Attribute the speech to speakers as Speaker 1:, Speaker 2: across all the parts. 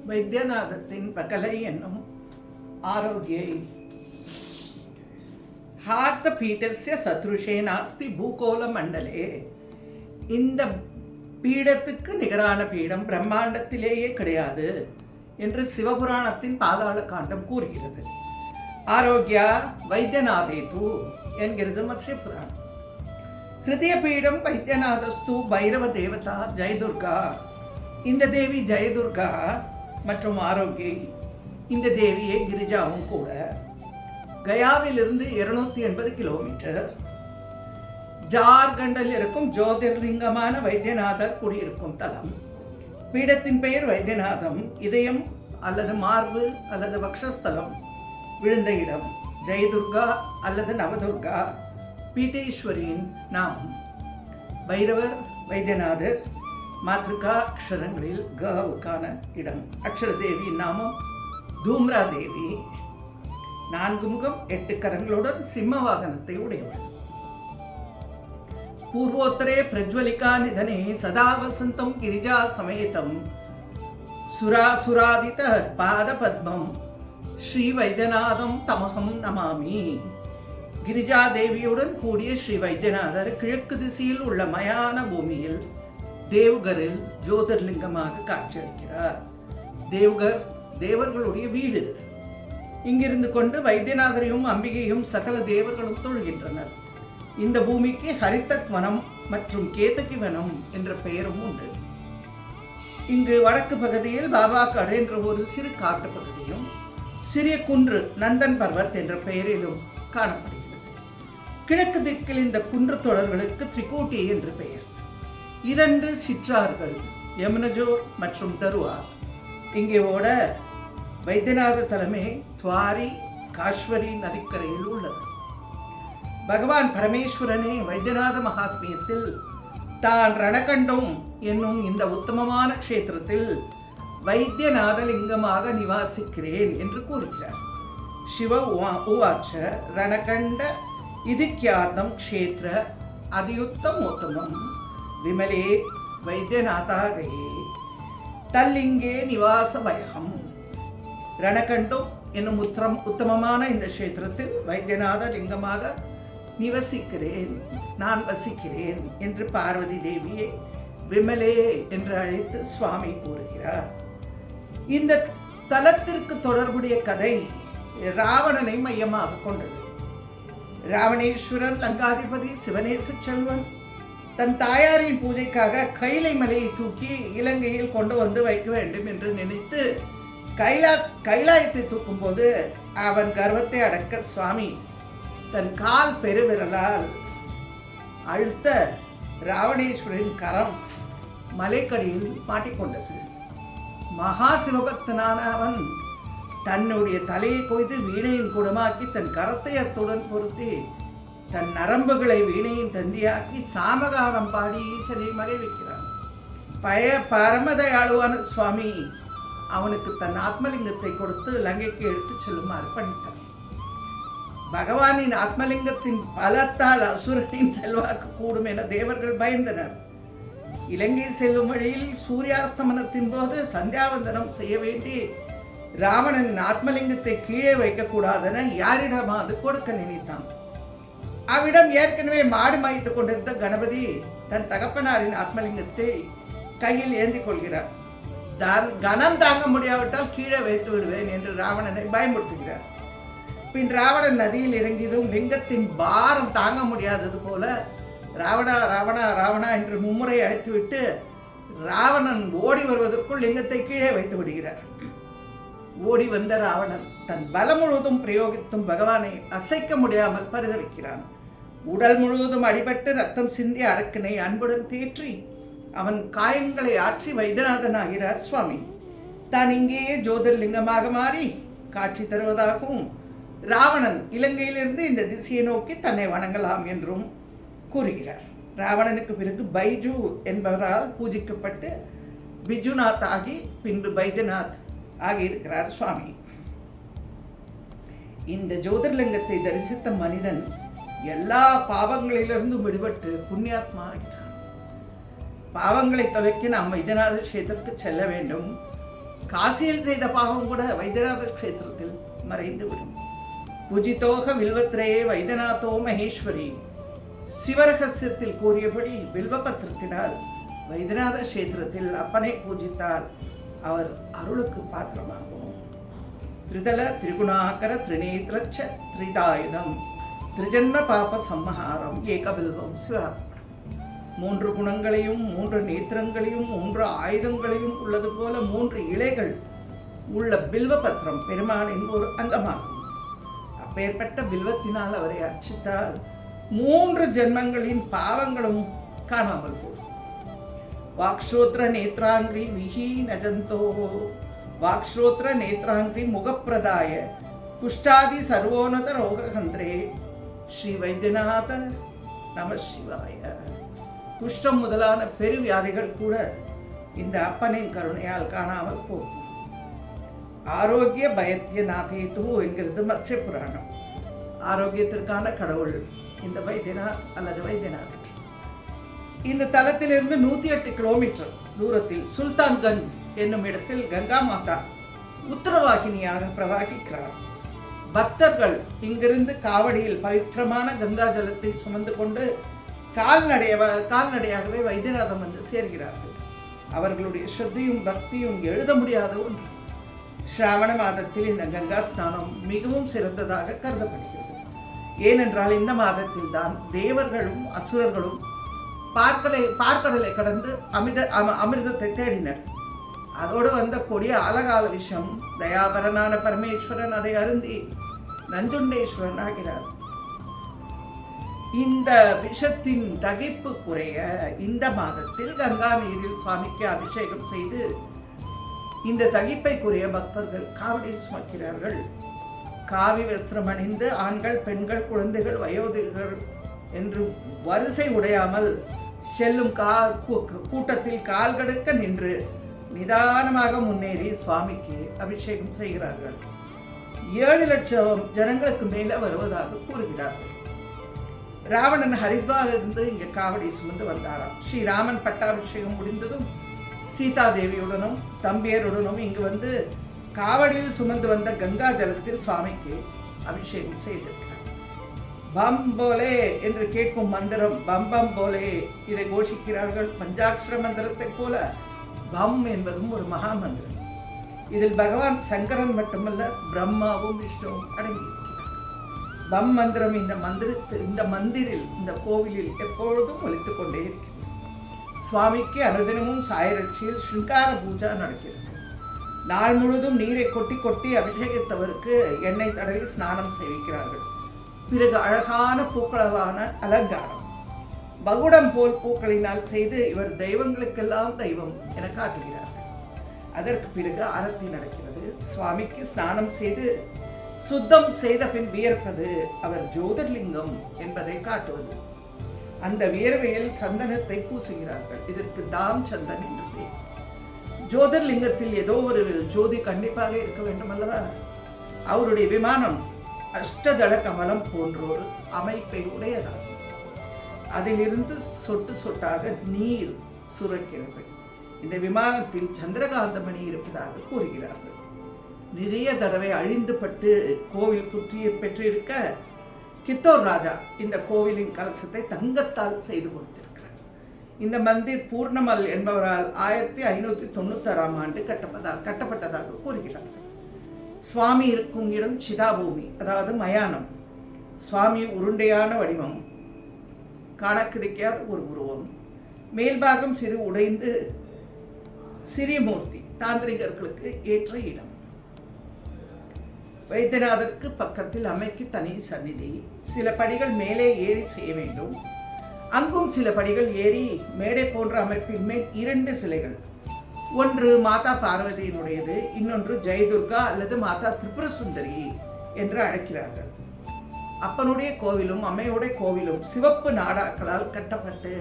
Speaker 1: வைத்தியநாதத்தின் பகலை என்னும் ஆரோக்கியை ஹார்த்த பீடஸ்ய சத்ருஷே நாஸ்தி பூகோள மண்டலே. இந்த பீடத்துக்கு நிகரான பீடம் பிரம்மாண்டத்திலேயே கிடையாது என்று சிவபுராணத்தின் பாதாள காண்டம் கூறுகிறது. ஆரோக்கியா வைத்தியநாதேது என்கிறது மத்ஸ்ய புராணம். ஹிருதய பீடம் வைத்தியநாதஸ்து பைரவ தேவதா ஜெயதுர்கா. இந்த தேவி ஜெயதுர்கா மற்றும் ஆரோக்கியை இந்த தேவியே கிரிஜாவும் கூட. கயாவிலிருந்து 280 கிலோமீட்டர். ஜார்க்கண்டில் இருக்கும் ஜோதிர்லிங்கமான வைத்தியநாதர் குடியிருக்கும் தலம். பீடத்தின் பெயர் வைத்தியநாதம். இதயம் அல்லது மார்பு அல்லது வக்ஷஸ்தலம் விழுந்த இடம். ஜெயதுர்கா அல்லது நவதுர்கா பீட்டேஸ்வரியின் நாமம். பைரவர் வைத்தியநாதர். மாத்ருகா அக்ஷரங்களில் கவுக்கான இடம். அக்ஷர தேவியின் நாமம் தூம்ரா தேவி. 4 முகம் 8 கரங்களுடன் சிம்ம வாகனத்தை உடையவர். பூர்வோத்தரே பிரஜ்வலிகா நிதனே சதா வசந்தம் கிரிஜா சமேதம் சுராசுராதித பாத பத்மம் ஸ்ரீ வைத்தியநாதம் தமகம் நமாமி. கிரிஜா தேவியுடன் கூடிய ஸ்ரீ வைத்தியநாதர் கிழக்கு திசையில் உள்ள மயான பூமியில் தேவ்கரில் ஜோதிர்லிங்கமாக காட்சியளிக்கிறார். தேவ்கர் தேவர்களுடைய வீடு. இங்கிருந்து கொண்டு வைத்தியநாதரையும் அம்பிகையும் சகல தேவர்களும் தொழுகின்றனர். இந்த பூமிக்கு ஹரிதக் வனம் மற்றும் கேதகி வனம் என்ற பெயரும் உண்டு. இங்கு வடக்கு பகுதியில் பாபா காடு என்ற ஒரு சிறு காட்டு பகுதியும் சிறிய குன்று நந்தன் பர்வத் என்ற பெயரிலும் காணப்படுகிறது. கிழக்கு திக்கில் இந்த குன்று தொடர்களுக்கு திரிகூட்டி என்று பெயர். 2 சிற்றார்கள் யமுனஜோர் மற்றும் தருவா இங்கே ஓட. வைத்தியநாத தலைமை துவாரி காஷ்வரி நதிக்கரையில் உள்ளது. பகவான் பரமேஸ்வரனே வைத்தியநாத மகாத்மியத்தில் தான் ரணகண்டம் என்னும் இந்த உத்தமமான க்ஷேத்திரத்தில் வைத்தியநாத லிங்கமாக நிவாசிக்கிறேன் என்று கூறுகிறார். சிவ உவாச்ச ரணகண்ட இதிக்யாதம் க்ஷேத்திர அதியுத்தமோத்தமம் விமலே வைத்தியநாதாகயே தல்லிங்கே நிவாச பயகம். ரணகண்டம் என்னும் உத்தமமான இந்த கஷேத்திரத்தில் வைத்தியநாத லிங்கமாக நிவசிக்கிறேன், நான் வசிக்கிறேன் என்று பார்வதி தேவியை விமலே என்று அழைத்து சுவாமி கூறுகிறார். இந்த தலத்திற்கு தொடர்புடைய கதை ராவணனை மையமாக கொண்டது. ராவணேஸ்வரன் லங்காதிபதி சிவநேச செல்வன் தன் தாயாரின் பூஜைக்காக கைலை மலையை தூக்கி இலங்கையில் கொண்டு வந்து வைக்க வேண்டும் என்று நினைத்து கைலாயத்தை தூக்கும் போது அவன் கர்வத்தை அடக்க சுவாமி தன் கால் பெருவிரலால் அழுத்த ராவணேஸ்வரின் கரம் மலைக்கடியில் மாட்டிக்கொண்டது. மகா சிவபக்தனான அவன் தன்னுடைய தலையை கொய்து வீணையின் குடமாக்கி தன் கரத்தை அத்துடன் பொருத்தி தன் நரம்புகளை வீணையின் தந்தியாக்கி சாமகானம் பாடி ஈசனை மகிழ்விக்கிறான். பரமதயாளுவான சுவாமி அவனுக்கு தன் ஆத்மலிங்கத்தை கொடுத்து லங்கைக்கு எடுத்துச் செல்லுமாறு பணித்தார். பகவானின் ஆத்மலிங்கத்தின் பலத்தால் அசுரனின் செல்வாக்கு கூடும் என தேவர்கள் பயந்தனர். இலங்கை செல்லும் வழியில் சூரியாஸ்தமனத்தின் போது சந்தியாவந்தனம் செய்ய வேண்டி ராவணனின் ஆத்மலிங்கத்தை கீழே வைக்கக்கூடாதென யாரிடமாவது கொடுக்க நினைத்தான். அவ்விடம் ஏற்கனவே மாடு மாய்த்து கொண்டிருந்த கணபதி தன் தகப்பனாரின் ஆத்மலிங்கத்தை கையில் ஏந்தி கொள்கிறார். கனம் தாங்க முடியாவிட்டால் கீழே வைத்து விடுவேன் என்று ராவணனை பயமுறுத்துகிறார். பின் ராவணன் நதியில் இறங்கியதும் லிங்கத்தின் பாரம் தாங்க முடியாதது போல ராவணா ராவணா ராவணா என்று மும்முறை அழைத்துவிட்டு ராவணன் ஓடி வருவதற்குள் லிங்கத்தை கீழே வைத்து விடுகிறார். ஓடி வந்த ராவணன் தன் பலம் முழுவதும் பிரயோகித்தும் பகவானை அசைக்க முடியாமல் பரிதவிக்கிறான். உடல் முழுவதும் அடிபட்டு ரத்தம் சிந்திய அரக்கனை அன்புடன் தேற்றி அவன் காயங்களை ஆற்றி வைத்தியநாதன் ஆகிறார் சுவாமி. தான் இங்கேயே ஜோதிர்லிங்கமாக மாறி காட்சி தருவதாகவும் ராவணன் இலங்கையிலிருந்து இந்த திசையை நோக்கி தன்னை வணங்கலாம் என்றும் கூறுகிறார். ராவணனுக்கு பிறகு பைஜு என்பவரால் பூஜிக்கப்பட்டு பிஜுநாத் ஆகி பின்பு வைத்தியநாத் ஆகியிருக்கிறார் சுவாமி. இந்த ஜோதிர்லிங்கத்தை தரிசித்த மனிதன் எல்லா பாவங்களிலிருந்தும் விடுபட்டு புண்ணியாத்மா ஆகிறான். பாவங்களை தொலைக்க நாம் வைத்தியநாத கஷேத்திரத்துக்கு செல்ல வேண்டும். காசியில் செய்த பாவம் கூட வைத்தியநாத கஷேத்திரத்தில் மறைந்துவிடும். பூஜிதோக வில்வத்ரே வைத்தியநாதோ மகேஸ்வரி. சிவரகசியத்தில் கூறியபடி வில்வபத்திரத்தினால் வைத்தியநாத கஷேத்திரத்தில் அப்பனை பூஜித்தால் அவர் அருளுக்கு பாத்திரமாகும். திரிதல திரிகுணாகர திரிநேத்ரச்ச திரிதாயுதம் திரிஜன்ம பாப சம்மஹாரம் ஏகபில்வம் சிவாத்மனம். 3 குணங்களையும் 3 நேத்திரங்களையும் 3 ஆயுதங்களையும் உள்ளது போல 3 இலைகள் உள்ள பில்வபத்திரம் பெருமானின் ஒரு அங்கமாகும். அப்பேற்பட்ட பில்வத்தினால் அவரை அர்ச்சித்தால் 3 ஜென்மங்களின் பாவங்களும் காணாமல் போகும். வாக்ஷோத்ர நேத்ராங்கிரி விஹி நஜந்தோ வாக்ஷோத்ர நேத்ராங்கிரி முகப்பிரதாய குஷ்டாதி சர்வோனத ரோககந்திரே ஸ்ரீ வைத்தியநாத நம சிவாய. குஷ்டம் முதலான பெருவியாதிகள் கூட இந்த அப்பனின் கருணையால் காணாமல் போகும். ஆரோக்கிய பயத்திய நாதேது என்கிறது மத்ய புராணம். ஆரோக்கியத்திற்கான கடவுள் இந்த வைத்தியநாத் அல்லது வைத்தியநாதர். இந்த தலத்திலிருந்து 108 கிலோமீட்டர் தூரத்தில் சுல்தான்கஞ்ச் என்னும் இடத்தில் கங்கா மாதா உத்தரவாகினியாக பிரவாகிக்கிறார். பக்தர்கள் இங்கிருந்து காவடியில் பவித்திரமான கங்கா ஜலத்தை சுமந்து கொண்டு கால்நடையாகவே வைத்தியநாதம் வந்து சேர்கிறார்கள். அவர்களுடைய ஸ்ரத்தையும் பக்தியும் எழுத முடியாத ஒன்று. ஸ்ராவண மாதத்தில் இந்த கங்கா ஸ்நானம் மிகவும் சிறந்ததாக கருதப்படுகிறது. ஏனென்றால் இந்த மாதத்தில் தான் தேவர்களும் அசுரர்களும் பார்க்கடலை கடந்து அமிர்தத்தை தேடினர். அதோடு வந்த கொடிய ஆலகால விஷம் தயாபரனான பரமேஸ்வரன் அதை அருந்தி நஞ்சுண்டேஸ்வரன் ஆகிறார். இந்த விஷத்தின் தகிப்பு குறைய இந்த மாதத்தில் கங்கா நீரில் சுவாமிக்கு அபிஷேகம் செய்து இந்த தகிப்பை குறைய பக்தர்கள் காவடி சுமக்கிறார்கள். காவி வஸ்திரம் அணிந்து ஆண்கள், பெண்கள், குழந்தைகள், வயோதிகர்கள் என்று வரிசை உடையாமல் செல்லும் கூட்டத்தில் கால்கடுக்க நின்று நிதானமாக முன்னேறி சுவாமிக்கு அபிஷேகம் செய்கிறார்கள். 7 லட்சம் ஜனங்களுக்கு மேல வருவதாக கூறுகிறார்கள். ராவணன் ஹரித்வாரிலிருந்து இங்கே காவடி சுமந்து வந்தாராம். ஸ்ரீராமன் பட்டாபிஷேகம் முடிந்ததும் சீதாதேவியுடனும் தம்பியருடனும் இங்கு வந்து காவடியில் சுமந்து வந்த கங்கா ஜலத்தில் சுவாமிக்கு அபிஷேகம் செய்திருக்கிறார். பம் போலே என்று கேட்கும் மந்திரம் பம் பம் போலே, இதை கோஷிக்கிறார்கள். பஞ்சாட்சர மந்திரத்தை போல பம் என்பதும் ஒரு மகா மந்திரம். இதில் பகவான் சங்கரன் மட்டுமல்ல, பிரம்மாவும் விஷ்ணுவும் அடங்கியிருக்கிறார். பம் மந்திரம் இந்த மந்திரில் இந்த கோவிலில் எப்பொழுதும் ஒலித்துக் கொண்டே இருக்கிறது. சுவாமிக்கு அனுதினமும் சாயரட்சியில் ஸ்ருங்கார பூஜா நடக்கிறது. நாள் முழுதும் நீரை கொட்டி கொட்டி அபிஷேகித்தவருக்கு எண்ணெய் தடவி ஸ்நானம் செய்விக்கிறார்கள். பிறகு அழகான பூக்களவான அலங்காரம் பகுடம் போல் பூக்களினால் செய்து இவர் தெய்வங்களுக்கெல்லாம் தெய்வம் என காட்டுகிறார்கள். அதற்கு பிறகு ஆரத்தி நடக்கிறது. சுவாமிக்கு ஸ்நானம் செய்து சுத்தம் செய்த பின் வியர்ப்பது அவர் ஜோதிர்லிங்கம் என்பதை காட்டுவது. அந்த வியர்வையில் சந்தனத்தை பூசுகிறார்கள். இதற்கு தாம் சந்தன் என்று பெயர். ஜோதிர்லிங்கத்தில் ஏதோ ஒரு ஜோதி கண்டிப்பாக இருக்க வேண்டும் அல்லவா? அவருடைய விமானம் அஷ்டதள கமலம் போன்ற ஒரு அமைப்பை உடையதாகும். அதிலிருந்து சொட்டு சொட்டாக நீர் சுரக்கிறது. இந்த விமானத்தில் சந்திரகாந்தமணி இருப்பதாக கூறுகிறார்கள். நிறைய தடவை அழிந்துபட்டு கோவில் புத்துயிர் பெற்றிருக்க கித்தோர் ராஜா இந்த கோவிலின் கலசத்தை தங்கத்தால் செய்து கொடுத்திருக்கிறார். இந்த மந்திர் பூர்ணமல் என்பவரால் 1596ஆம் ஆண்டு கட்டப்பட்டதாக கூறுகிறார்கள். சுவாமி இருக்கும் இடம் சிதாபூமி, அதாவது மயானம். சுவாமி உருண்டையான வடிவம், காண கிடைக்காத ஒரு உருவம், மேல்பாகம் சிறு உடைந்து சிறிய மூர்த்தி, தாந்திரிகர்களுக்கு ஏற்ற இடம். வைத்தியநாதருக்கு பக்கத்தில் அம்மைக்கு தனி சந்நிதி. சில படிகள் மேலே ஏறி செய்ய வேண்டும். அங்கும் சில படிகள் ஏறி மேடை போன்ற அமைப்பின் மேல் 2 சிலைகள், ஒன்று மாதா பார்வதியினுடையது, இன்னொன்று ஜெயதுர்கா அல்லது மாதா திரிபுர சுந்தரி என்று அழைக்கிறார்கள். அப்பனுடைய கோவிலும் அம்மையுடைய கோவிலும் சிவப்பு நாடாக்களால் கட்டப்பட்டு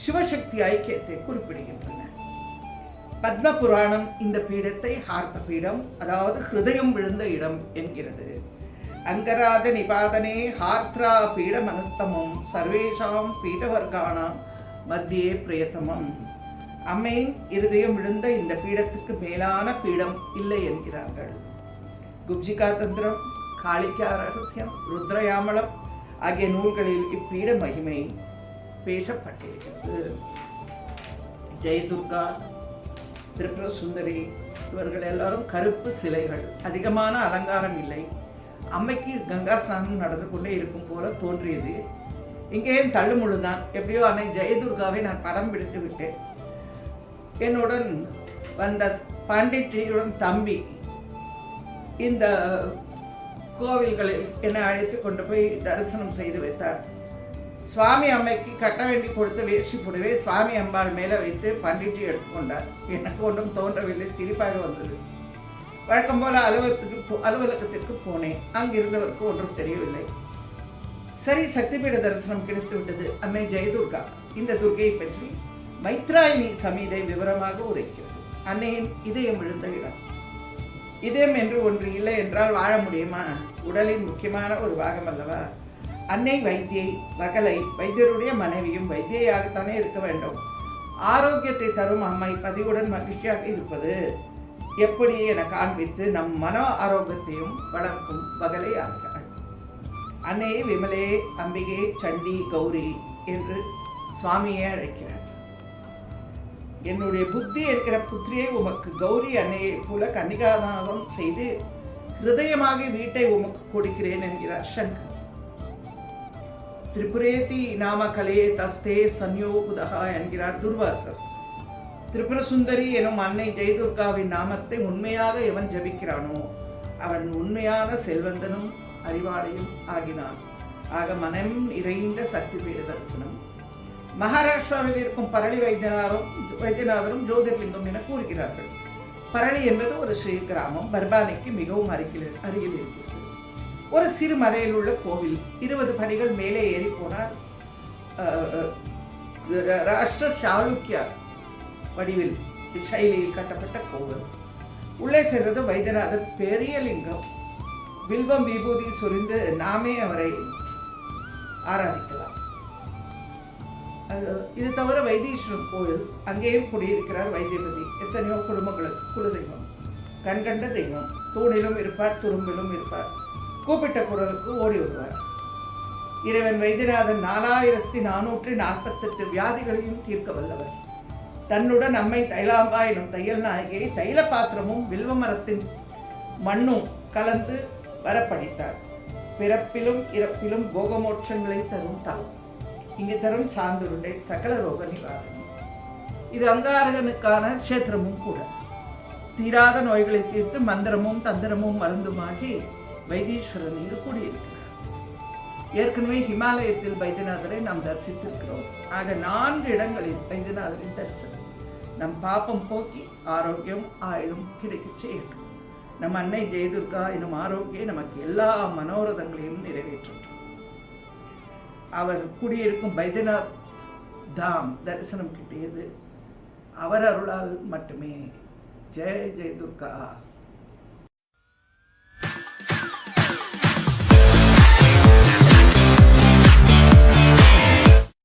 Speaker 1: சிவசக்தி ஐக்கியத்தை குறிப்பிடுகின்றன. பத்ம புராணம் இந்த பீடத்தை ஹார்த்த பீடம், அதாவது ஹிருதயம் விழுந்த இடம் என்கிறது. அங்கராஜ நிபாதனே ஹார்த்ரா பீடம் அனுத்தமம் சர்வேஷாம் பீடவர்கானாம் மத்தியே பிரியத்தமம். அம்மையின் இருதயம் விழுந்த இந்த பீடத்துக்கு மேலான பீடம் இல்லை என்கிறார்கள். குப்ஜிகா தந்திரம், காளிகா ரகசியம், ருத்ரயாமலம் ஆகிய நூல்களில் இப்பீட மகிமை பேசப்பட்டிருக்கிறது. ஜெயதுர்கா, திரிபுர சுந்தரி இவர்கள் எல்லாரும் கருப்பு சிலைகள், அதிகமான அலங்காரம் இல்லை. அம்மைக்கு கங்கா ஸ்நானம் நடந்து கொண்டே இருக்கும் போல தோன்றியது. இங்கேயும் தள்ளுமுழுதான். எப்படியோ அன்னை ஜெயதுர்காவை நான் படம் பிடித்து விட்டேன். என்னுடன் வந்த பண்டிட்ரியுடன் தம்பி இந்த கோவில்களில் என்னை அழைத்து கொண்டு போய் தரிசனம் செய்து வைத்தார். சுவாமி அம்மைக்கு கட்ட வேண்டி கொடுத்த வேஷ்டி புடவை சுவாமி அம்பாள் மேலே வைத்து பண்டிட்ரி எடுத்துக்கொண்டார். எனக்கு ஒன்றும் தோன்றவில்லை, சிரிப்பாக வந்தது. வழக்கம் போல அலுவலகத்திற்கு போனேன். அங்கிருந்தவருக்கு ஒன்றும் தெரியவில்லை. சரி, சக்திபீட தரிசனம் கிடைத்து விட்டது. அன்னை ஜெயதுர்கா. இந்த துர்கையை பற்றி மைத்ராயினி சமீதை விவரமாக உரைக்கிறது. அன்னையின் இதயம் விழுந்த இடம். இதயம் என்று ஒன்று இல்லை என்றால் வாழ முடியுமா? உடலின் முக்கியமான ஒரு பாகம் அல்லவா? அன்னை வைத்தியை, வகலை, வைத்தியருடைய மனைவியும் வைத்தியாகத்தானே இருக்க வேண்டும். ஆரோக்கியத்தை தரும் அம்மை பதிவுடன் மகிழ்ச்சியாக இருப்பது எப்படி என காண்பித்து நம் மன ஆரோக்கியத்தையும் வளர்க்கும் வகலை ஆகிறாள். அன்னையை விமலே, அம்பிகை, சண்டி, கௌரி என்று சுவாமியை அழைக்கிறார். என்னுடைய புத்தி என்கிற புத்திரியை உமக்கு கௌரி அன்னையை போல கன்னிகாதானம் செய்து ஹிருதயமாக வீட்டை உமக்கு கொடுக்கிறேன் என்கிறார் சங்கர். திரிபுரேதி நாம கலே தஸ்தே சன்யோகுதகா என்கிறார் துர்வாசர். திரிபுர சுந்தரி எனும் அன்னை ஜெயதுர்காவின் நாமத்தை உண்மையாக எவன் ஜபிக்கிறானோ அவன் உண்மையான செல்வந்தனும் அறிவாளியும் ஆகினான். ஆக மனம் இறைந்த சக்தி பீட தரிசனம். மகாராஷ்டிராவில் இருக்கும் பரளி வைத்தியநாதரும் ஜோதிர்லிங்கம் என கூறுகிறார்கள். பரளி என்பது ஒரு ஸ்ரீ கிராமம். பர்பானிக்கு மிகவும் அருகில் இருக்கிறது. ஒரு சிறு மலையில் உள்ள கோவில். 20 படிகள் மேலே ஏறி போனால் ராஷ்டிர சாளுக்கிய வடிவில் சைலியில் கட்டப்பட்ட கோவில். உள்ளே சென்றது வைத்தியநாதர் பெரிய லிங்கம். வில்வம் விபூதி சொரிந்து நாமே அவரை ஆராதிக்கலாம். இது தவிர வைத்தீஸ்வரன் கோயில், அங்கேயும் குடியிருக்கிறார் வைத்தியபதி. எத்தனையோ குடும்பங்களுக்கு குலதெய்வம், கண்கண்ட தெய்வம். தூணிலும் இருப்பார், துரும்பிலும் இருப்பார். கூப்பிட்ட குரலுக்கு ஓடி வருவார். இறைவன் வைத்தியநாதன் 4448 வியாதிகளையும் தீர்க்க வல்லவர். தன்னுடன் அம்மை தைலாம்பா எனும் தையல் நாயகியை தைல பாத்திரமும் வில்வ மரத்தின் மண்ணும் கலந்து வரப்படித்தார். பிறப்பிலும் இறப்பிலும் போகமோட்சங்களை தரும் தாம். இங்கு தரும் சாந்துருண்டை சகல ரோக நிவாரணம். இது அங்காரகனுக்கான கஷேத்திரமும் கூட. தீராத நோய்களை தீர்த்து மந்திரமும் தந்திரமும் மருந்துமாகி வைத்தீஸ்வரன் இங்கு கூடியிருக்கிறார். ஏற்கனவே ஹிமாலயத்தில் வைத்தியநாதரை நாம் தரிசித்திருக்கிறோம். ஆக 4 இடங்களில் வைத்தியநாதரின் தரிசனம் நம் பாப்பம் போக்கி ஆரோக்கியம் ஆயுளும் கிடைக்க செய்யட்டும். நம் அன்னை ஜெயதுர்கா எனும் ஆரோக்கியம் நமக்கு எல்லா மனோரதங்களையும் நிறைவேற்றட்டும். அவர் குடியிருக்கும் வைத்தியநாத் தாம் தரிசனம் கிட்டியது அவர் அருளால் மட்டுமே. ஜெய ஜெயதுர்கா.